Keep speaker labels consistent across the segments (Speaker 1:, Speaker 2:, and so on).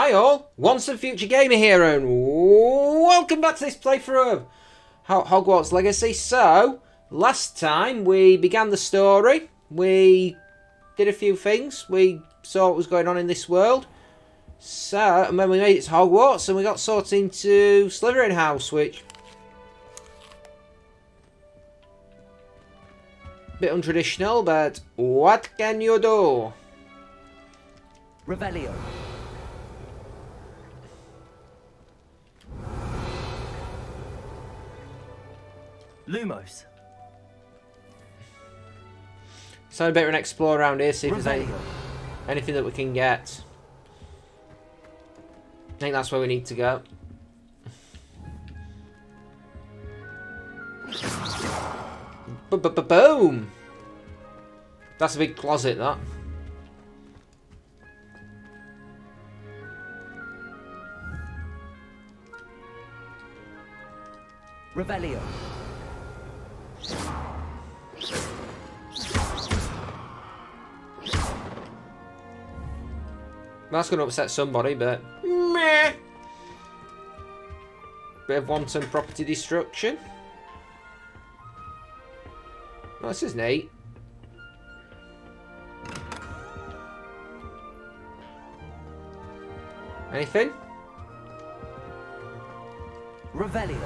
Speaker 1: Hi all, once and future gamer here, and welcome back to this playthrough of Hogwarts Legacy. So, last time we began the story, we did a few things, we saw what was going on in this world. So, and then we made it to Hogwarts, and we got sorted into Slytherin House, which... bit untraditional, but what can you do?
Speaker 2: Revelio. Lumos.
Speaker 1: So a bit of an explore around here, see if there's anything that we can get. I think that's where we need to go. Boom! That's a big closet, that.
Speaker 2: Revelio.
Speaker 1: That's going to upset somebody, but meh. Bit of wanton property destruction. Oh, this is neat. Anything?
Speaker 2: Revelio.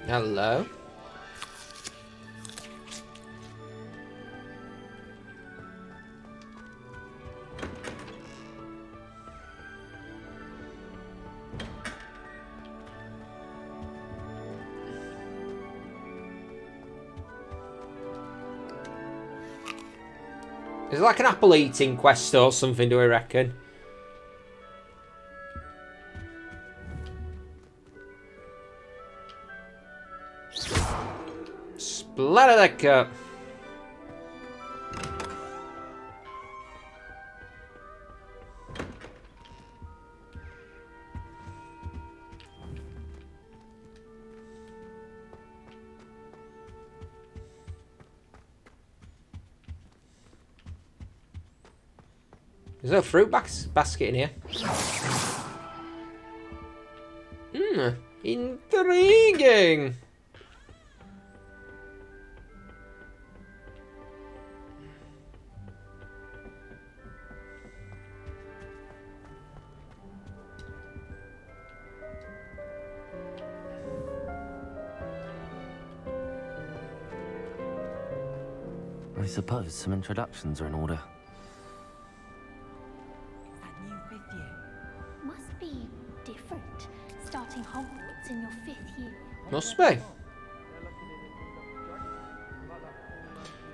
Speaker 1: Hello. Is it like an apple eating quest or something, do I reckon? Splatter that cup. There's no fruit basket in here. Intriguing.
Speaker 3: I suppose some introductions are in order.
Speaker 4: That new fifth year must be different. Starting Hogwarts in your 5th year.
Speaker 1: Must be.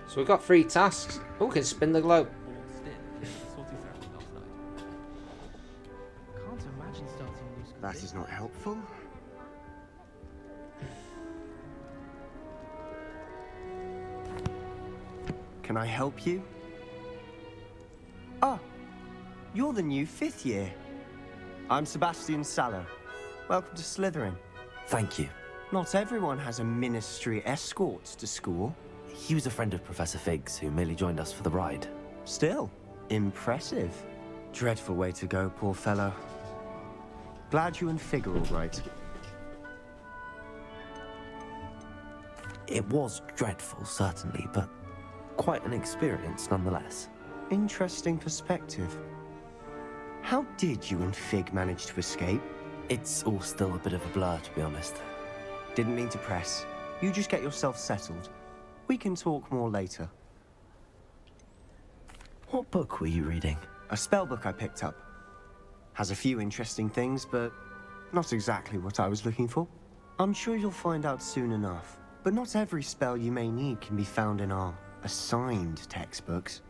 Speaker 1: So we've got 3 tasks. Oh, we can spin the globe.
Speaker 5: That is not helpful. Can I help you? Ah, you're the new 5th year. I'm Sebastian Sallow. Welcome to Slytherin.
Speaker 3: Thank you.
Speaker 5: Not everyone has a ministry escort to school.
Speaker 3: He was a friend of Professor Fig's who merely joined us for the ride.
Speaker 5: Still, impressive. Dreadful way to go, poor fellow. Glad you and Fig are all right.
Speaker 3: It was dreadful, certainly, but quite an experience nonetheless.
Speaker 5: Interesting perspective. How did you and Fig manage to escape?
Speaker 3: It's all still a bit of a blur, to be honest.
Speaker 5: Didn't mean to press. You just get yourself settled. We can talk more later.
Speaker 3: What book were you reading?
Speaker 5: A spell book I picked up. Has a few interesting things, but not exactly what I was looking for. I'm sure you'll find out soon enough. But not every spell you may need can be found in our assigned textbooks.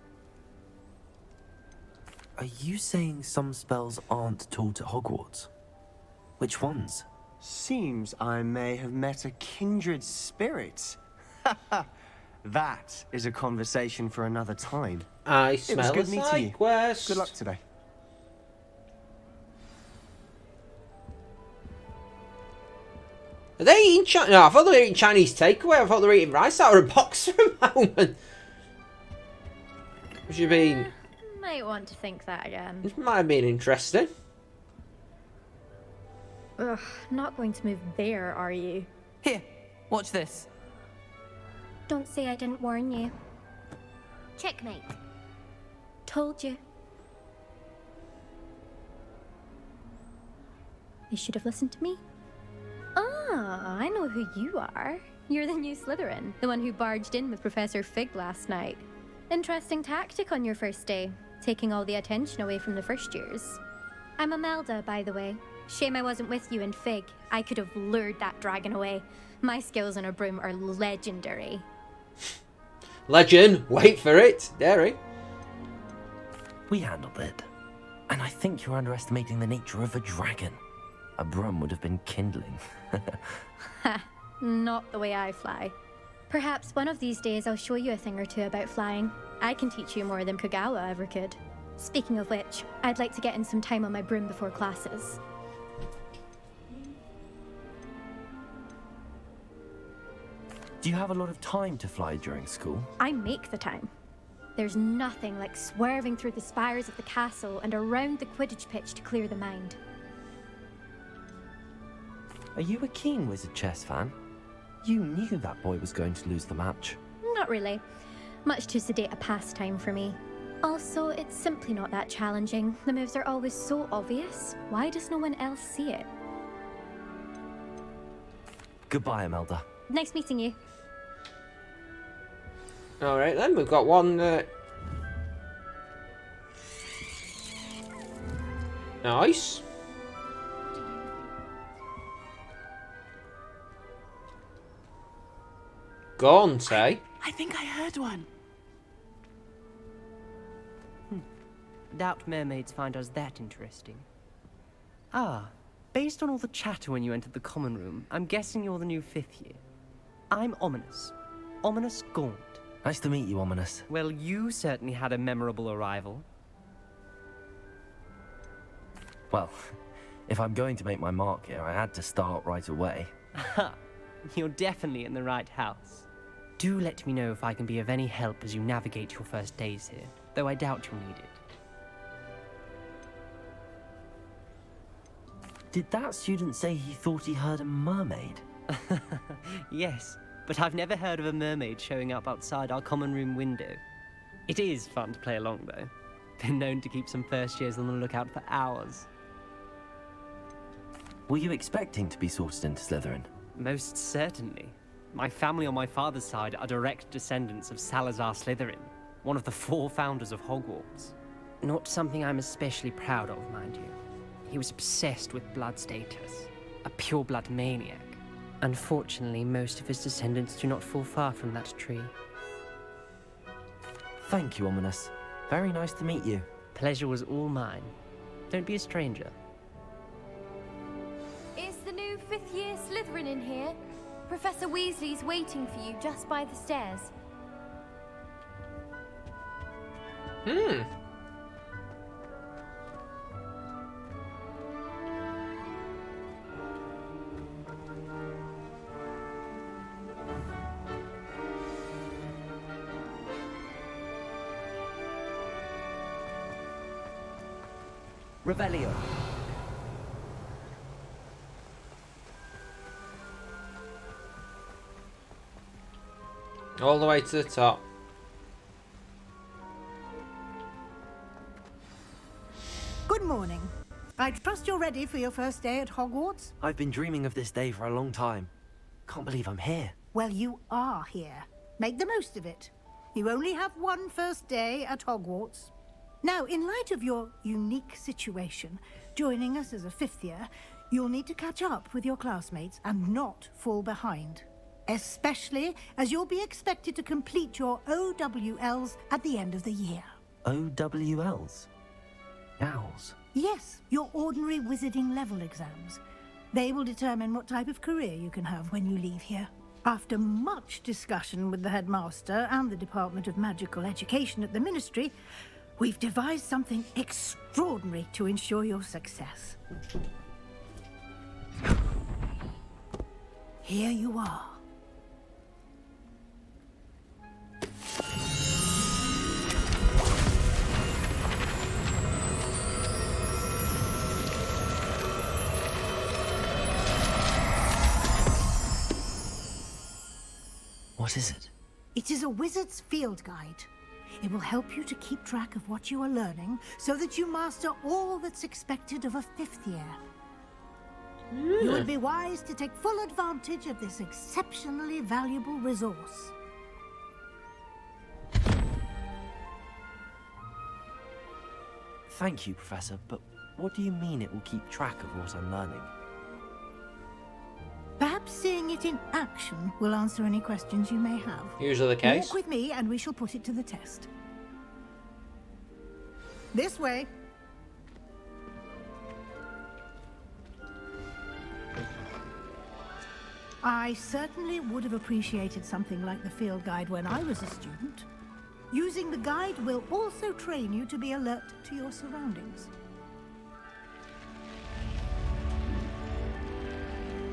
Speaker 3: Are you saying some spells aren't taught at Hogwarts? Which ones?
Speaker 5: Seems I may have met a kindred spirit. That is a conversation for another time.
Speaker 1: I smell
Speaker 5: good
Speaker 1: a
Speaker 5: meeting
Speaker 1: side
Speaker 5: you.
Speaker 1: quest.
Speaker 5: Good luck today.
Speaker 1: Are they eating Chinese? No, I thought they were eating Chinese takeaway. I thought they were eating rice out of a box for a moment. Which would have been...
Speaker 6: Might want to think that again.
Speaker 1: It might have been interesting.
Speaker 6: Ugh, not going to move there, are you?
Speaker 3: Here, watch this.
Speaker 4: Don't say I didn't warn you. Checkmate. Told you. They should have listened to me.
Speaker 6: Ah, I know who you are. You're the new Slytherin, the one who barged in with Professor Fig last night. Interesting tactic on your first day, taking all the attention away from the first years.
Speaker 4: I'm Imelda, by the way. Shame I wasn't with you in Fig.
Speaker 6: I could have lured that dragon away. My skills on a broom are legendary.
Speaker 1: Legend, wait for it. Derry.
Speaker 3: We handled it. And I think you're underestimating the nature of a dragon. A broom would have been kindling.
Speaker 6: Ha, not the way I fly.
Speaker 4: Perhaps one of these days I'll show you a thing or two about flying.
Speaker 6: I can teach you more than Kagawa ever could.
Speaker 4: Speaking of which, I'd like to get in some time on my broom before classes.
Speaker 3: Do you have a lot of time to fly during school?
Speaker 6: I make the time.
Speaker 4: There's nothing like swerving through the spires of the castle and around the Quidditch pitch to clear the mind.
Speaker 3: Are you a keen Wizard chess fan? You knew that boy was going to lose the match.
Speaker 4: Not really. Much too sedate a pastime for me. Also, it's simply not that challenging. The moves are always so obvious. Why does no one else see it?
Speaker 3: Goodbye, Imelda.
Speaker 4: Nice meeting you.
Speaker 1: Alright then, we've got one... Nice. Gaunt, eh?
Speaker 7: I think I heard one. Doubt mermaids find us that interesting. Ah, based on all the chatter when you entered the common room, I'm guessing you're the new 5th year. I'm Ominous. Ominous Gaunt.
Speaker 3: Nice to meet you, Ominous.
Speaker 7: Well, you certainly had a memorable arrival.
Speaker 3: Well, if I'm going to make my mark here, I had to start right away.
Speaker 7: Ha! You're definitely in the right house. Do let me know if I can be of any help as you navigate your first days here, though I doubt you'll need it.
Speaker 3: Did that student say he thought he heard a mermaid?
Speaker 7: Yes, but I've never heard of a mermaid showing up outside our common room window. It is fun to play along, though. Been known to keep some first years on the lookout for hours.
Speaker 3: Were you expecting to be sorted into Slytherin?
Speaker 7: Most certainly. My family on my father's side are direct descendants of Salazar Slytherin, one of the 4 founders of Hogwarts. Not something I'm especially proud of, mind you. He was obsessed with blood status, a pure-blood maniac. Unfortunately, most of his descendants do not fall far from that tree.
Speaker 3: Thank you, Ominous. Very nice to meet you.
Speaker 7: Pleasure was all mine. Don't be a stranger.
Speaker 8: Is the new 5th year Slytherin in here? Professor Weasley's waiting for you just by the stairs.
Speaker 2: Revelio.
Speaker 1: All the way to the top.
Speaker 9: Good morning. I trust you're ready for your first day at Hogwarts?
Speaker 3: I've been dreaming of this day for a long time. Can't believe I'm here.
Speaker 9: Well, you are here. Make the most of it. You only have one first day at Hogwarts. Now, in light of your unique situation, joining us as a 5th year, you'll need to catch up with your classmates and not fall behind. Especially as you'll be expected to complete your OWLs at the end of the year.
Speaker 3: OWLs? Owls?
Speaker 9: Yes, your ordinary wizarding level exams. They will determine what type of career you can have when you leave here. After much discussion with the headmaster and the Department of Magical Education at the Ministry, we've devised something extraordinary to ensure your success. here you are.
Speaker 3: What is it?
Speaker 9: It is a wizard's field guide. It will help you to keep track of what you are learning so that you master all that's expected of a 5th year. You would be wise to take full advantage of this exceptionally valuable resource.
Speaker 3: Thank you, Professor, but what do you mean it will keep track of what I'm learning?
Speaker 9: Perhaps seeing it in action will answer any questions you may have.
Speaker 1: Usually the case.
Speaker 9: Walk with me and we shall put it to the test. This way. I certainly would have appreciated something like the field guide when I was a student. Using the guide will also train you to be alert to your surroundings.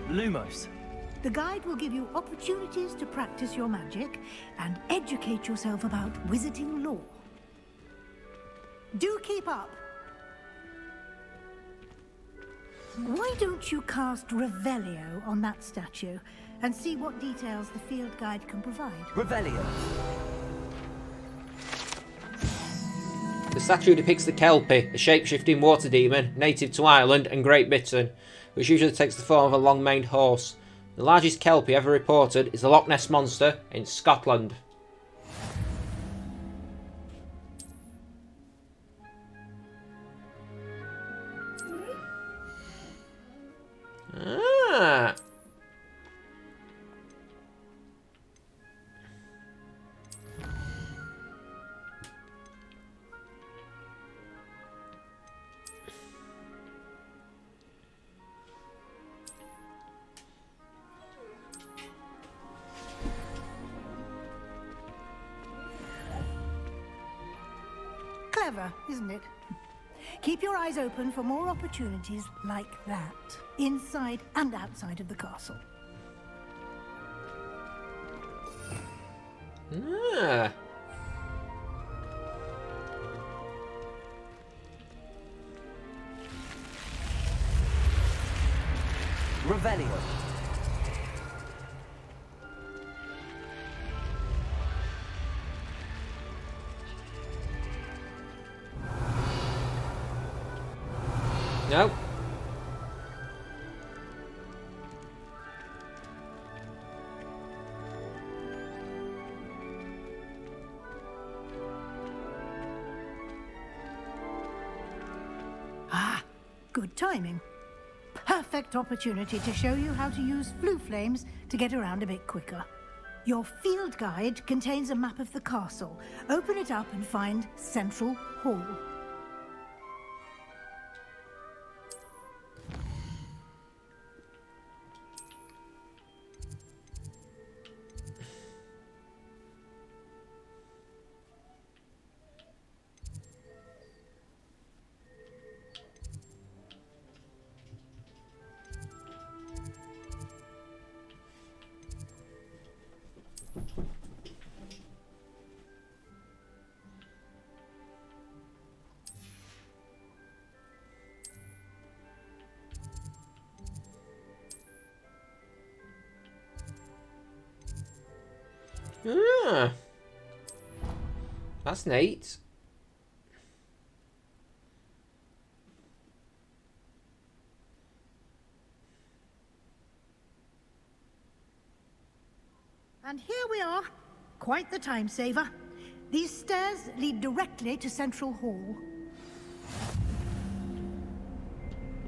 Speaker 3: Lumos.
Speaker 9: The guide will give you opportunities to practice your magic and educate yourself about wizarding lore. Do keep up. Why don't you cast Revelio on that statue and see what details the field guide can provide?
Speaker 2: Revelio.
Speaker 1: The statue depicts the Kelpie, a shape-shifting water demon native to Ireland and Great Britain, which usually takes the form of a long-maned horse. The largest Kelpie ever reported is the Loch Ness Monster in Scotland. Ah.
Speaker 9: Clever, isn't it? Keep your eyes open for more opportunities like that, inside and outside of the castle.
Speaker 1: Ah.
Speaker 2: Revelio.
Speaker 1: No.
Speaker 9: Ah, good timing. Perfect opportunity to show you how to use flue flames to get around a bit quicker. Your field guide contains a map of the castle. Open it up and find Central Hall.
Speaker 1: Ah. That's neat.
Speaker 9: And here we are. Quite the time saver. These stairs lead directly to Central Hall.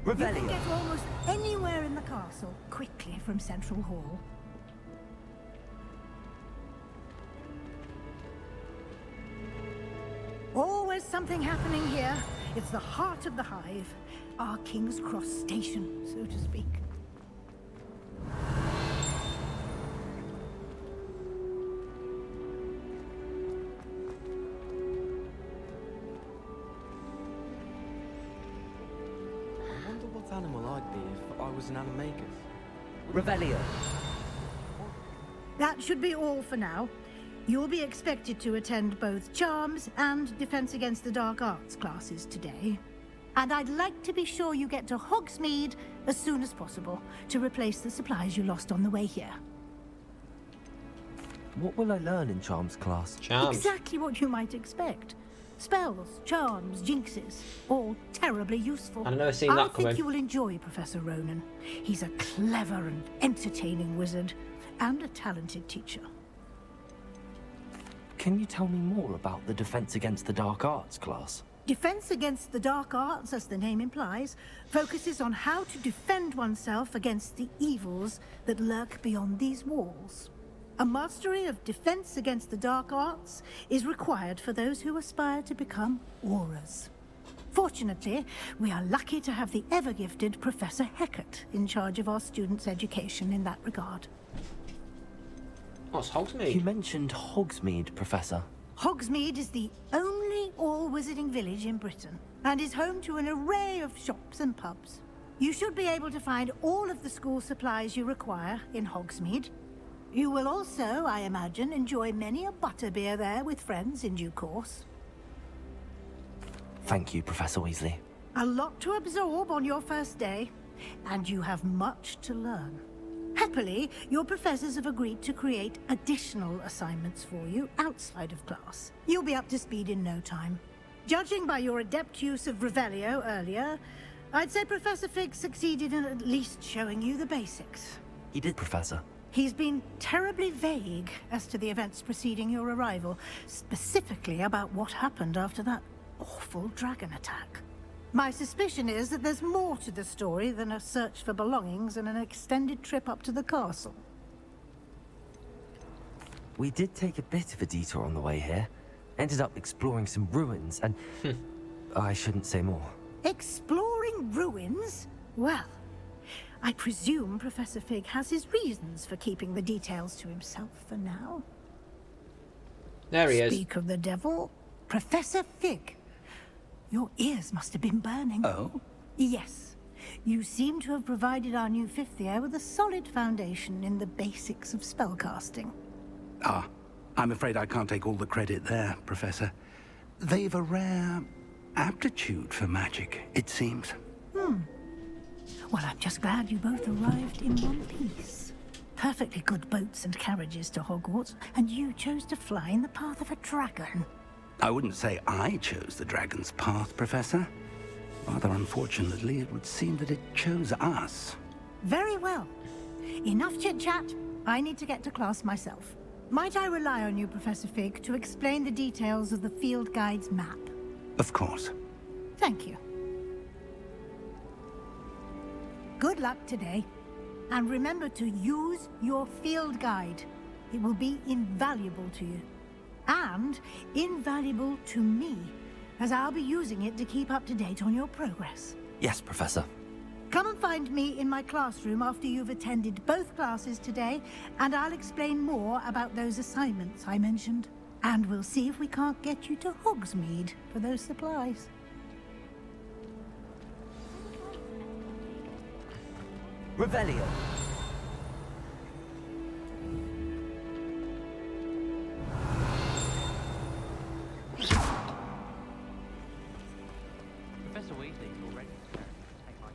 Speaker 9: You can
Speaker 2: Revelio.
Speaker 9: get almost anywhere in the castle quickly from Central Hall. Always something happening here. It's the heart of the hive. Our King's Cross station, so to speak.
Speaker 10: I wonder what animal I'd be if I was an animagus.
Speaker 2: Revelio.
Speaker 9: That should be all for now. You'll be expected to attend both Charms and Defense Against the Dark Arts classes today. And I'd like to be sure you get to Hogsmeade as soon as possible to replace the supplies you lost on the way here.
Speaker 3: What will I learn in Charms class?
Speaker 1: Charms.
Speaker 9: Exactly what you might expect. Spells, charms, jinxes, all terribly useful.
Speaker 1: I've never seen that
Speaker 9: I
Speaker 1: coming.
Speaker 9: think you will enjoy Professor Ronan. He's a clever and entertaining wizard, and a talented teacher.
Speaker 3: Can you tell me more about the Defense Against the Dark Arts class?
Speaker 9: Defense Against the Dark Arts, as the name implies, focuses on how to defend oneself against the evils that lurk beyond these walls. A mastery of Defense Against the Dark Arts is required for those who aspire to become Aurors. Fortunately, we are lucky to have the ever-gifted Professor Hecat in charge of our students' education in that regard.
Speaker 1: What's Hogsmeade?
Speaker 3: You mentioned Hogsmeade, Professor.
Speaker 9: Hogsmeade is the only all-wizarding village in Britain and is home to an array of shops and pubs. You should be able to find all of the school supplies you require in Hogsmeade. You will also, I imagine, enjoy many a butterbeer there with friends in due course.
Speaker 3: Thank you, Professor Weasley.
Speaker 9: A lot to absorb on your first day, and you have much to learn. Happily, your professors have agreed to create additional assignments for you outside of class. You'll be up to speed in no time. Judging by your adept use of Revelio earlier, I'd say Professor Fig succeeded in at least showing you the basics.
Speaker 3: He did, Professor.
Speaker 9: He's been terribly vague as to the events preceding your arrival, specifically about what happened after that awful dragon attack. My suspicion is that there's more to the story than a search for belongings and an extended trip up to the castle.
Speaker 3: We did take a bit of a detour on the way here. Ended up exploring some ruins and... I shouldn't say more.
Speaker 9: Exploring ruins? Well, I presume Professor Fig has his reasons for keeping the details to himself for now.
Speaker 1: There he is.
Speaker 9: Speak of the devil, Professor Fig. Your ears must have been burning.
Speaker 10: Oh?
Speaker 9: Yes. You seem to have provided our new fifth year with a solid foundation in the basics of spellcasting.
Speaker 10: Ah, I'm afraid I can't take all the credit there, Professor. They've a rare aptitude for magic, it seems.
Speaker 9: Well, I'm just glad you both arrived in one piece. Perfectly good boats and carriages to Hogwarts, and you chose to fly in the path of a dragon.
Speaker 10: I wouldn't say I chose the dragon's path, Professor. Rather unfortunately, it would seem that it chose us.
Speaker 9: Very well. Enough chit-chat. I need to get to class myself. Might I rely on you, Professor Fig, to explain the details of the field guide's map?
Speaker 10: Of course.
Speaker 9: Thank you. Good luck today. And remember to use your field guide. It will be invaluable to you. And invaluable to me, as I'll be using it to keep up to date on your progress.
Speaker 3: Yes, Professor.
Speaker 9: Come and find me in my classroom after you've attended both classes today, and I'll explain more about those assignments I mentioned. And we'll see if we can't get you to Hogsmeade for those supplies.
Speaker 2: Revelio.
Speaker 7: Professor Weasley's already preparing to take my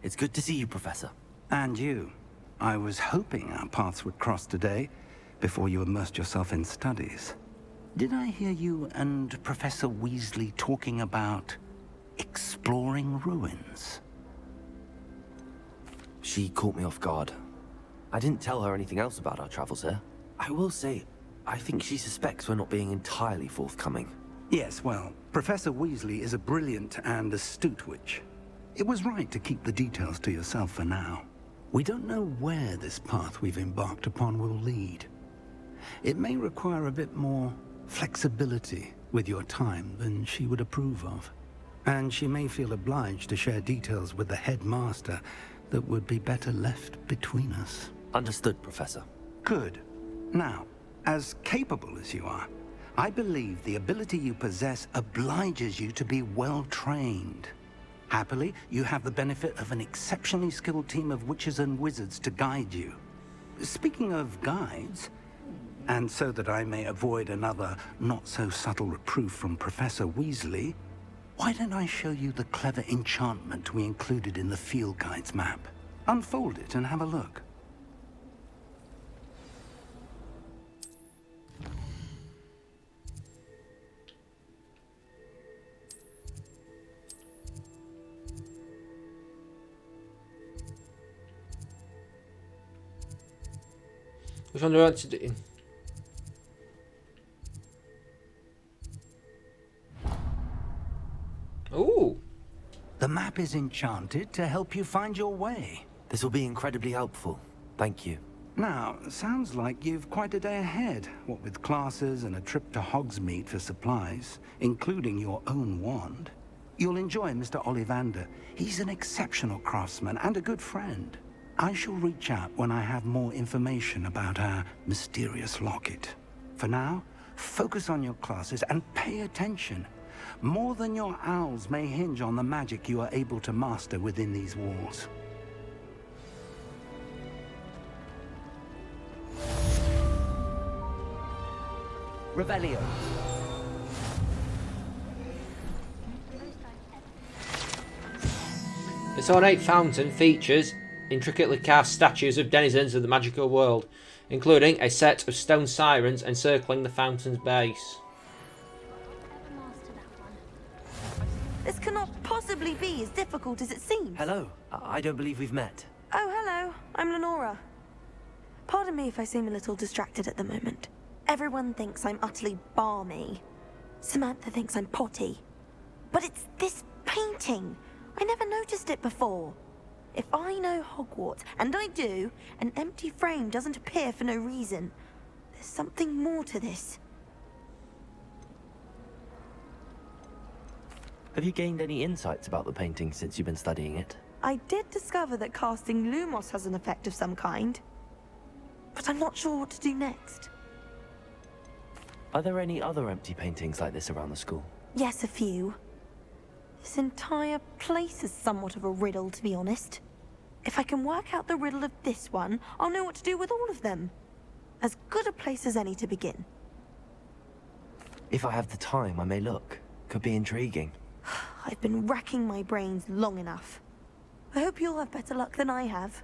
Speaker 3: It's good to see you, Professor.
Speaker 10: And you. I was hoping our paths would cross today, before you immersed yourself in studies. Did I hear you and Professor Weasley talking about exploring ruins?
Speaker 3: She caught me off guard. I didn't tell her anything else about our travels here. I will say, I think she suspects we're not being entirely forthcoming.
Speaker 10: Yes, well, Professor Weasley is a brilliant and astute witch. It was right to keep the details to yourself for now. We don't know where this path we've embarked upon will lead. It may require a bit more flexibility with your time than she would approve of. And she may feel obliged to share details with the headmaster that would be better left between us.
Speaker 3: Understood, Professor.
Speaker 10: Good. Now, as capable as you are, I believe the ability you possess obliges you to be well trained. Happily, you have the benefit of an exceptionally skilled team of witches and wizards to guide you. speaking of guides, and so that I may avoid another not-so-subtle reproof from Professor Weasley, why don't I show you the clever enchantment we included in the field guide's map? Unfold it and have a look.
Speaker 1: Which one do I want to do? Ooh.
Speaker 10: The map is enchanted to help you find your way.
Speaker 3: This will be incredibly helpful. Thank you.
Speaker 10: Now, sounds like you've quite a day ahead, what with classes and a trip to Hogsmeade for supplies, including your own wand. You'll enjoy Mr. Ollivander. He's an exceptional craftsman and a good friend. I shall reach out when I have more information about our mysterious locket. For now, focus on your classes and pay attention. More than your owls may hinge on the magic you are able to master within these walls.
Speaker 2: Revelio.
Speaker 1: This ornate fountain features intricately cast statues of denizens of the magical world, including a set of stone sirens encircling the fountain's base.
Speaker 11: This cannot possibly be as difficult as it seems.
Speaker 3: Hello. I don't believe we've met.
Speaker 11: Oh, hello. I'm Lenora. Pardon me if I seem a little distracted at the moment. Everyone thinks I'm utterly balmy. Samantha thinks I'm potty. But it's this painting. I never noticed it before. If I know Hogwarts, and I do, an empty frame doesn't appear for no reason. There's something more to this.
Speaker 3: Have you gained any insights about the painting since you've been studying it?
Speaker 11: I did discover that casting Lumos has an effect of some kind. But I'm not sure what to do next.
Speaker 3: Are there any other empty paintings like this around the school?
Speaker 11: Yes, a few. This entire place is somewhat of a riddle, to be honest. If I can work out the riddle of this one, I'll know what to do with all of them. As good a place as any to begin.
Speaker 3: If I have the time, I may look. Could be intriguing.
Speaker 11: I've been racking my brains long enough. I hope you'll have better luck than I have.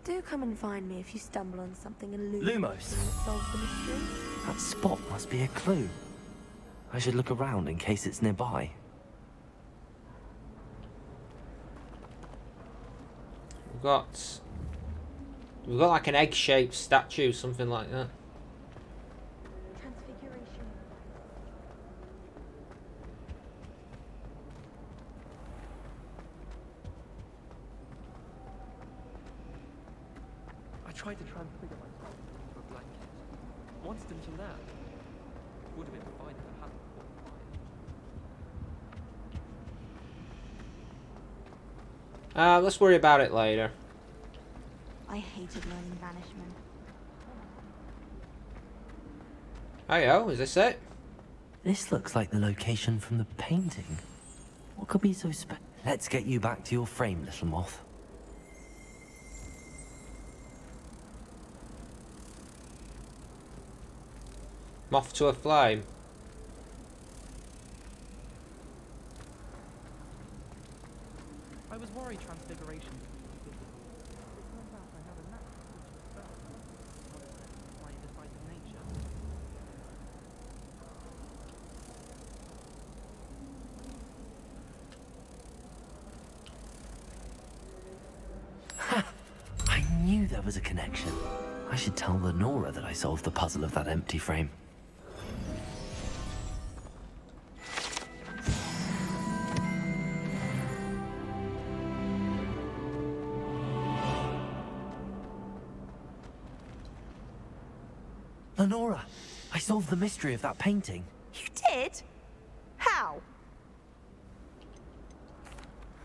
Speaker 11: Do come and find me if you stumble on something illuminating that solves the mystery.
Speaker 3: That spot must be a clue. I should look around in case it's nearby.
Speaker 1: We've got like an egg-shaped statue, something like that.
Speaker 11: Transfiguration.
Speaker 7: I tried to transfigure myself into a blanket. Once until now. Would have been fine if it hadn't caught fire.
Speaker 1: Let's worry about it later.
Speaker 11: I hated learning banishment.
Speaker 1: Hey-oh, is this it?
Speaker 3: This looks like the location from the painting. What could be so special? Let's get you back to your frame, little moth.
Speaker 1: Moth to a flame.
Speaker 7: I was worried transfiguration would be difficult. It turns out I have a knack for switching spells, not a decisive nature.
Speaker 3: Ha! I knew there was a connection. I should tell Lenora that I solved the puzzle of that empty frame. Lenora, I solved the mystery of that painting.
Speaker 11: You did? How?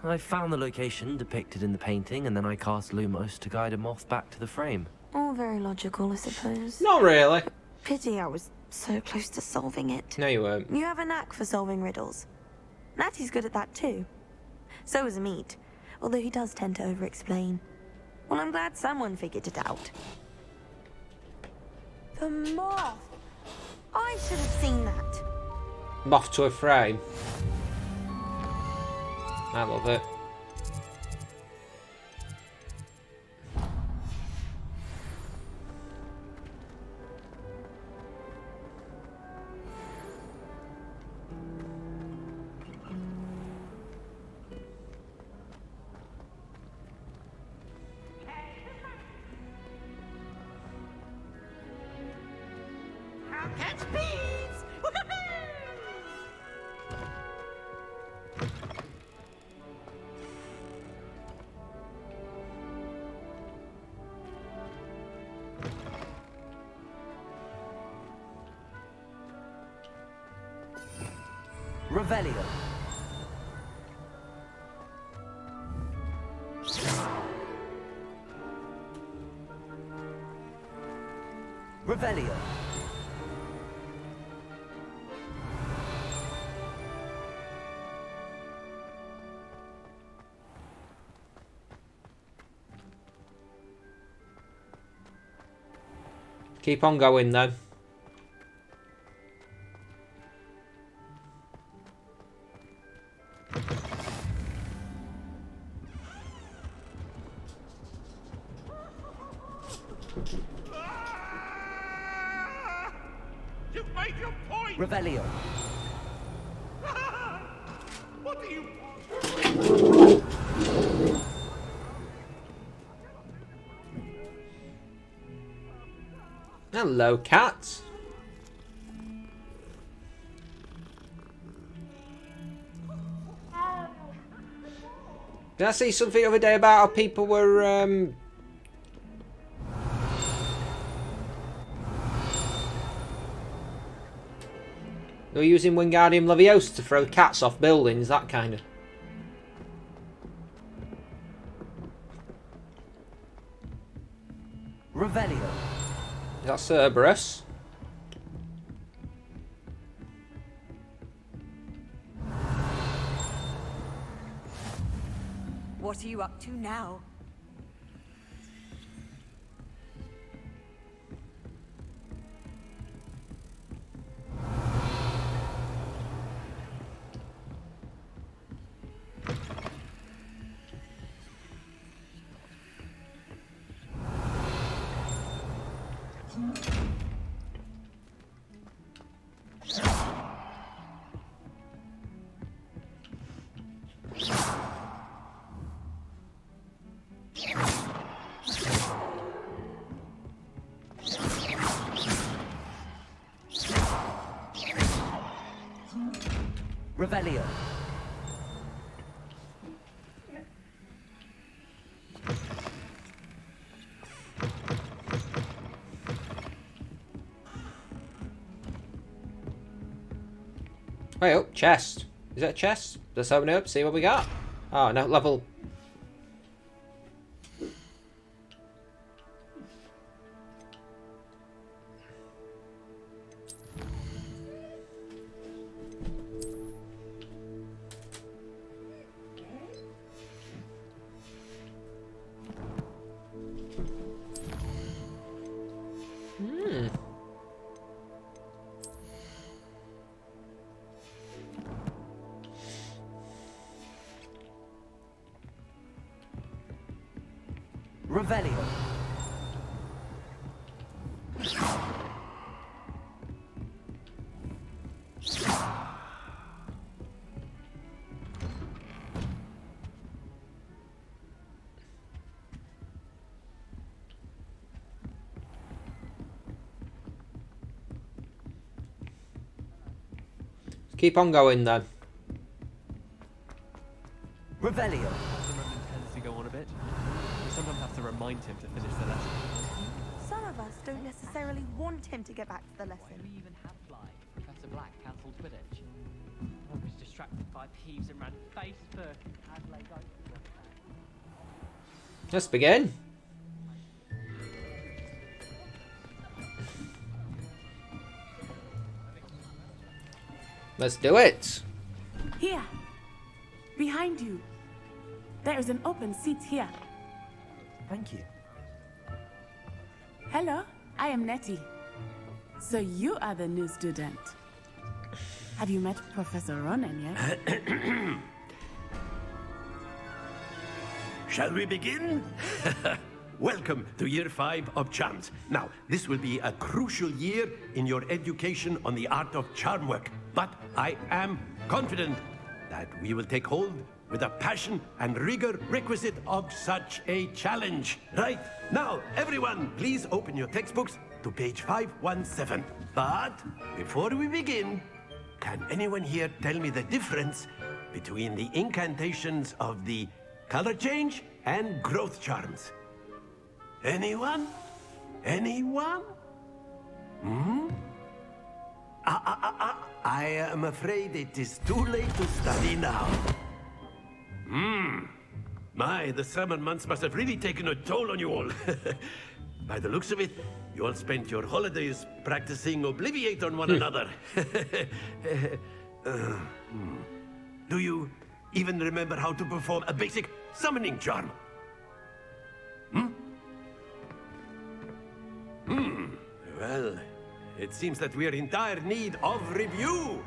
Speaker 3: I found the location depicted in the painting, and then I cast Lumos to guide a moth back to the frame.
Speaker 11: All very logical, I suppose.
Speaker 1: Not really.
Speaker 11: Pity I was so close to solving it.
Speaker 1: No, you weren't.
Speaker 11: You have a knack for solving riddles. Natty's good at that too. So is Meat, although he does tend to over-explain. Well, I'm glad someone figured it out. The moth! I should have seen that.
Speaker 1: Moth to a frame. I love it.
Speaker 12: Catch bees!
Speaker 2: Revelio. Revelio.
Speaker 1: Keep on going then.
Speaker 12: You've made your point!
Speaker 2: Revelio.
Speaker 12: What do you want?
Speaker 1: Hello, cat. Did I see something the other day about how people were they were using Wingardium Leviosa to throw cats off buildings, that kind of.
Speaker 2: Revelio.
Speaker 1: Is that Cerberus?
Speaker 11: What are you up to now?
Speaker 2: Revelio.
Speaker 1: Wait up, chest. Is that a chest? Let's open it up, see what we got. Oh no, level.
Speaker 2: Revelio.
Speaker 1: Keep on going then.
Speaker 2: Revelio.
Speaker 7: The Roman tends to go on a bit. We sometimes have to remind him to finish the lesson.
Speaker 11: Some of us don't necessarily want him to get back to the lesson.
Speaker 7: Why do we even have fly? Professor Black cancelled Quidditch. I was distracted by Peeves and ran Facebook.
Speaker 1: Let's begin. Let's do it.
Speaker 13: Here, behind you. There is an open seat here.
Speaker 3: Thank you.
Speaker 13: Hello, I am Nettie. So you are the new student. Have you met Professor Ronan yet?
Speaker 14: Shall we begin? Welcome to Year 5 of Charms. Now, this will be a crucial year in your education on the art of charm work. But I am confident that we will take hold with the passion and rigor requisite of such a challenge. Right, now, everyone, please open your textbooks to page 517. But before we begin, can anyone here tell me the difference between the incantations of the color change and growth charms? Anyone? Anyone? I am afraid it is too late to study now. My, the summer months must have really taken a toll on you all. By the looks of it, you all spent your holidays practicing Obliviate on one another. Do you even remember how to perform a basic summoning charm? Well, it seems that we are in dire need of review.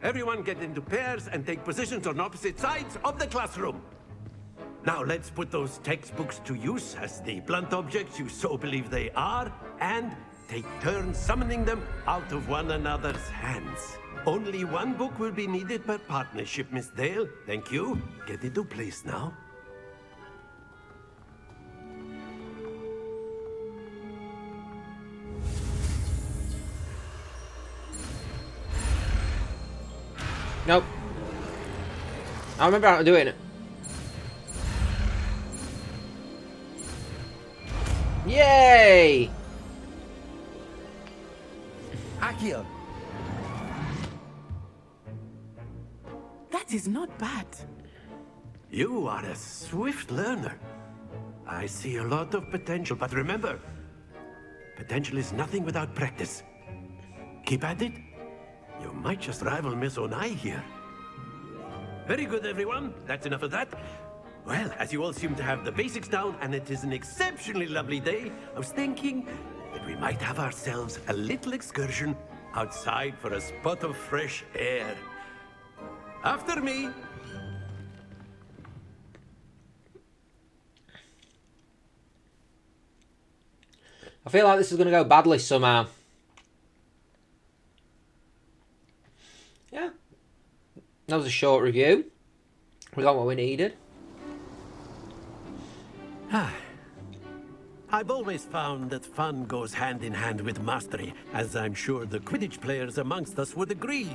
Speaker 14: Everyone get into pairs and take positions on opposite sides of the classroom. Now let's put those textbooks to use as the blunt objects you so believe they are, and take turns summoning them out of one another's hands. Only one book will be needed per partnership, Miss Dale. Thank you. Get into place now.
Speaker 1: Nope. I remember how to do it. Yay!
Speaker 3: Accio!
Speaker 13: That is not bad.
Speaker 14: You are a swift learner. I see a lot of potential, but remember, potential is nothing without practice. Keep at it. You might just rival Miss Onai here. Very good, everyone. That's enough of that. Well, as you all seem to have the basics down, and it is an exceptionally lovely day, I was thinking that we might have ourselves a little excursion outside for a spot of fresh air. After me.
Speaker 1: I feel like this is going to go badly somehow. Yeah. That was a short review. We got what we needed.
Speaker 14: I've always found that fun goes hand in hand with mastery, as I'm sure the Quidditch players amongst us would agree.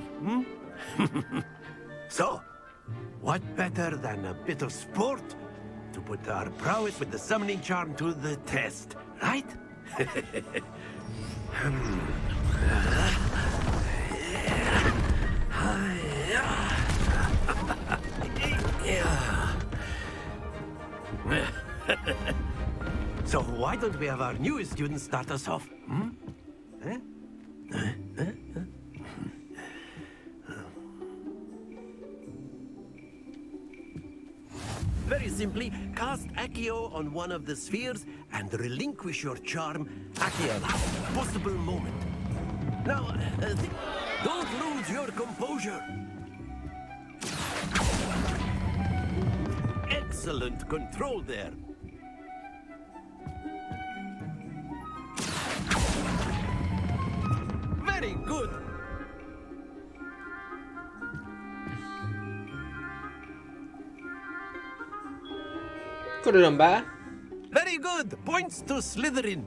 Speaker 14: So, what better than a bit of sport to put our prowess with the summoning charm to the test, right? So why don't we have our newest student start us off? Very simply, cast Accio on one of the spheres and relinquish your charm at the last possible moment. Now, don't lose your composure. Excellent control there. Very good.
Speaker 1: Could have done better.
Speaker 14: Very good. Points to Slytherin.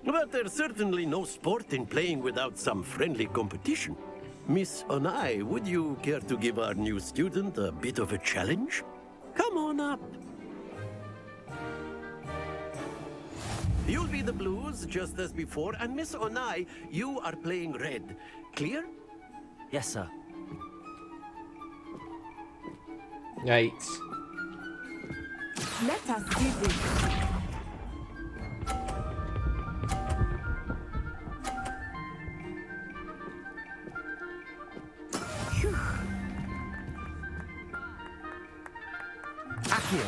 Speaker 14: But there's certainly no sport in playing without some friendly competition. Miss Onai, would you care to give our new student a bit of a challenge? Come on up. You'll be the blues, just as before, and Miss Onai, you are playing red. Clear?
Speaker 3: Yes, sir.
Speaker 1: Right.
Speaker 13: Let us do this.
Speaker 3: Accio!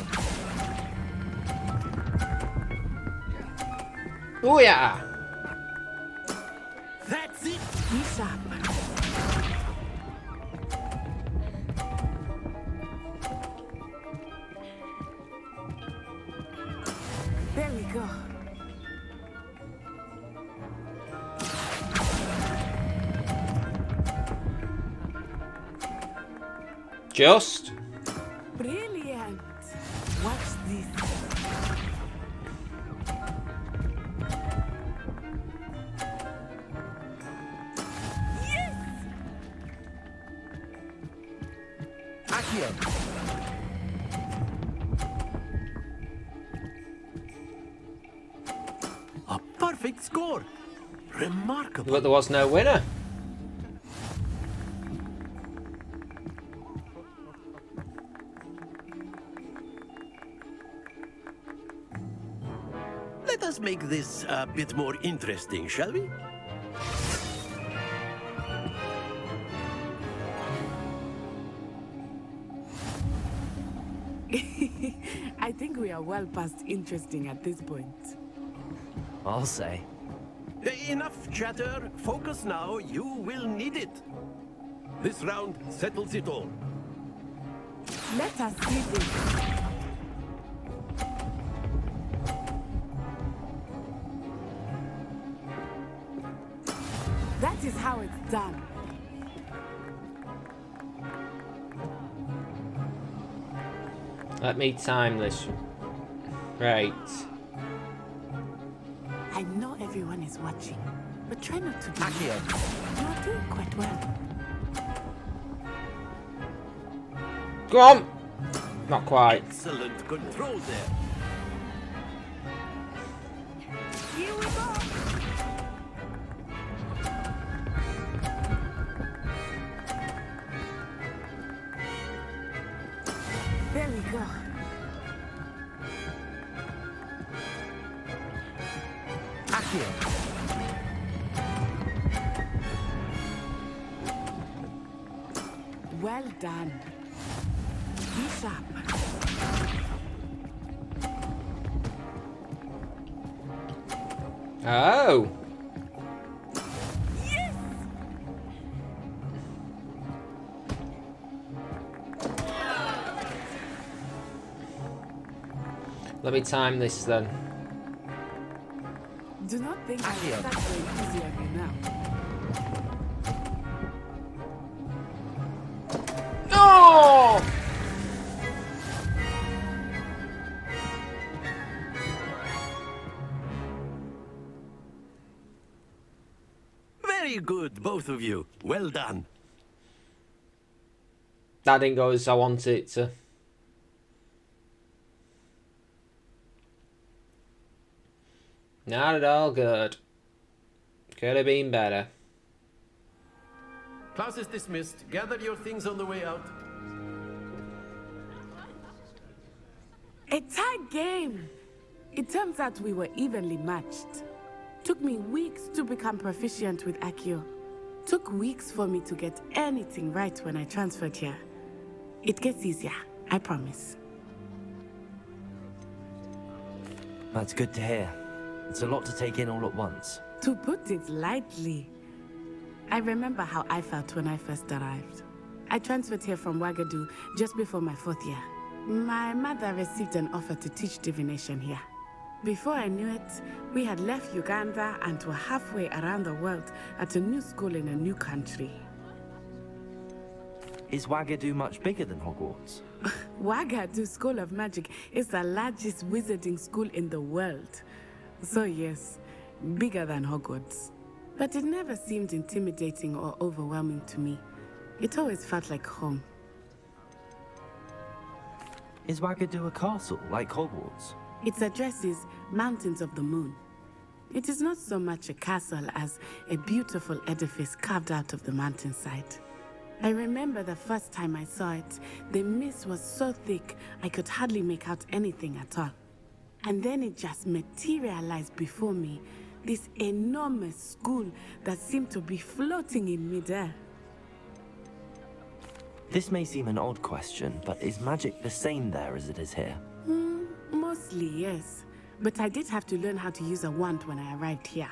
Speaker 1: Oh yeah!
Speaker 14: That's it!
Speaker 13: Be sharp. There we go.
Speaker 1: Just.
Speaker 13: Brilliant. Watch this.
Speaker 14: Accio. A perfect score. Remarkable.
Speaker 1: But there was no winner.
Speaker 14: Let us make this a bit more interesting, shall we?
Speaker 13: I think we are well past interesting at this point.
Speaker 3: I'll say.
Speaker 14: Enough chatter. Focus now. You will need it. This round settles it all.
Speaker 13: Let us see this. That is how it's done.
Speaker 1: Let me time this. Right.
Speaker 13: I know everyone is watching, but try not to be.
Speaker 3: Accio.
Speaker 13: You are doing quite well.
Speaker 1: Go on! Not quite.
Speaker 14: Excellent control there.
Speaker 13: Here we go. There we go.
Speaker 3: Accio.
Speaker 13: Well done. Be sharp.
Speaker 1: Oh.
Speaker 13: Yes!
Speaker 1: Let me time this then.
Speaker 13: Do not think I will start going easy on you now.
Speaker 1: Oh!
Speaker 14: Very good, both of you. Well done.
Speaker 1: That didn't go as I wanted it to. Not at all good. Could have been better.
Speaker 14: Class is dismissed. Gather your things on the way out.
Speaker 13: A tight game. It turns out we were evenly matched. Took me weeks to become proficient with Accio. Took weeks for me to get anything right when I transferred here. It gets easier, I promise.
Speaker 3: That's good to hear. It's a lot to take in all at once.
Speaker 13: To put it lightly, I remember how I felt when I first arrived. I transferred here from Wagadu just before my 4th year. My mother received an offer to teach divination here. Before I knew it, we had left Uganda and were halfway around the world at a new school in a new country.
Speaker 3: Is Wagadu much bigger than Hogwarts?
Speaker 13: Wagadu School of Magic is the largest wizarding school in the world. So yes, bigger than Hogwarts. But it never seemed intimidating or overwhelming to me. It always felt like home.
Speaker 3: Is Wagadu a castle, like Hogwarts?
Speaker 13: Its address is Mountains of the Moon. It is not so much a castle as a beautiful edifice carved out of the mountainside. I remember the first time I saw it, the mist was so thick I could hardly make out anything at all. And then it just materialized before me, this enormous school that seemed to be floating in midair.
Speaker 3: This may seem an odd question, but is magic the same there as it is here?
Speaker 13: Mostly, yes. but I did have to learn how to use a wand when I arrived here.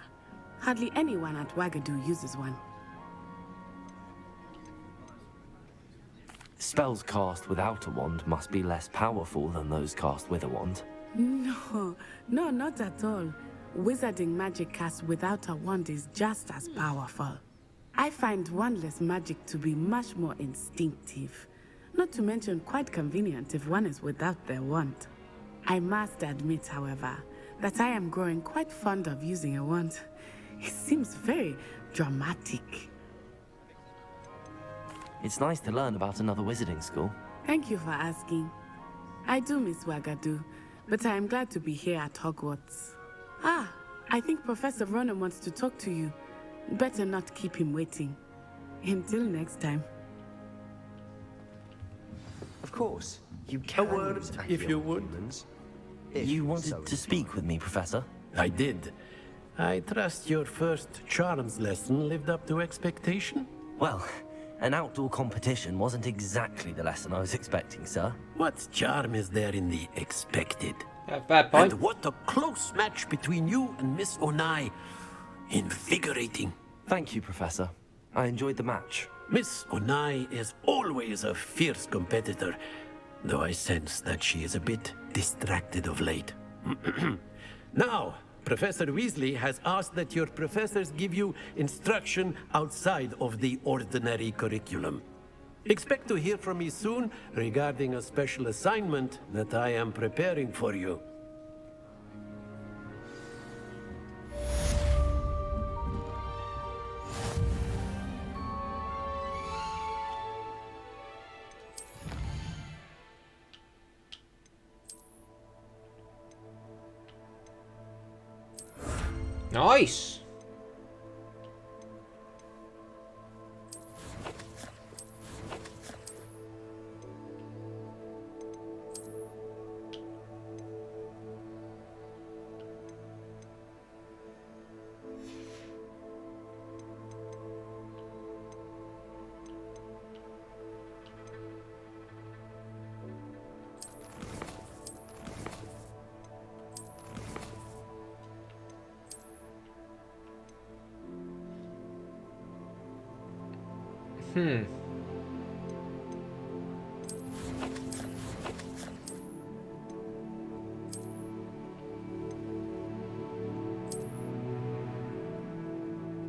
Speaker 13: Hardly anyone at Wagadu uses one.
Speaker 3: Spells cast without a wand must be less powerful than those cast with a wand.
Speaker 13: No, not at all. Wizarding magic cast without a wand is just as powerful. I find wandless magic to be much more instinctive. Not to mention quite convenient if one is without their wand. I must admit, however, that I am growing quite fond of using a wand. It seems very dramatic.
Speaker 3: It's nice to learn about another wizarding school.
Speaker 13: Thank you for asking. I do miss Wagadu, but I am glad to be here at Hogwarts. Ah, I think Professor Ronan wants to talk to you. Better not keep him waiting. Until next time.
Speaker 5: Of course, you
Speaker 14: A
Speaker 5: can
Speaker 14: word,
Speaker 5: use
Speaker 14: if you would.
Speaker 5: humans,
Speaker 3: You
Speaker 5: so
Speaker 3: wanted to speak with me, Professor?
Speaker 14: I did. I trust your first charms lesson lived up to expectation?
Speaker 3: Well, an outdoor competition wasn't exactly the lesson I was expecting, sir.
Speaker 14: What charm is there in the expected?
Speaker 1: Fair point.
Speaker 14: And what a close match between you and Miss Onai. Invigorating.
Speaker 3: Thank you, Professor. I enjoyed the match.
Speaker 14: Miss Onai is always a fierce competitor, though I sense that she is a bit distracted of late. Now, Professor Weasley has asked that your professors give you instruction outside of the ordinary curriculum. Expect to hear from me soon regarding a special assignment that I am preparing for you.
Speaker 1: Nice.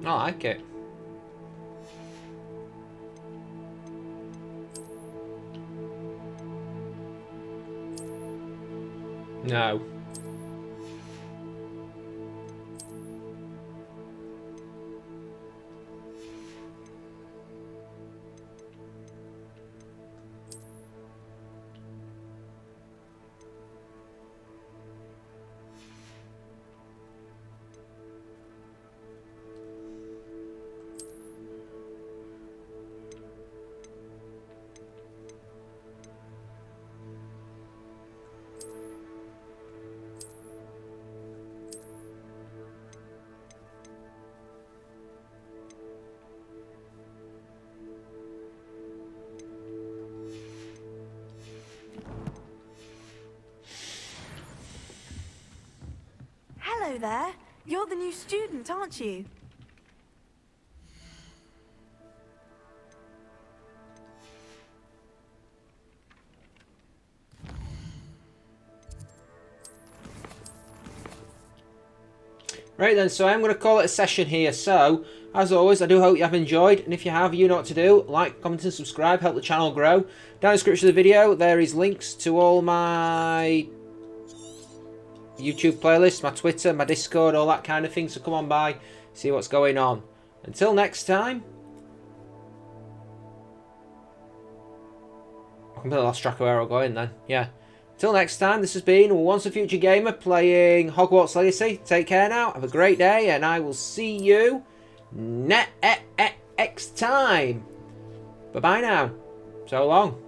Speaker 1: I like it. No.
Speaker 11: Hello there. You're the new student, aren't you?
Speaker 1: Right then, so I'm going to call it a session here. So, as always, I do hope you have enjoyed. And if you have, you know what to do. Like, comment and subscribe. Help the channel grow. Down in the description of the video, there is links to all my YouTube playlists, my Twitter, my Discord, all that kind of thing. So come on by, see what's going on. Until next time. I completely lost track of where I'm going then. Yeah. Until next time, this has been Once a Future Gamer playing Hogwarts Legacy. Take care now. Have a great day, and I will see you next time. Bye-bye now. So long.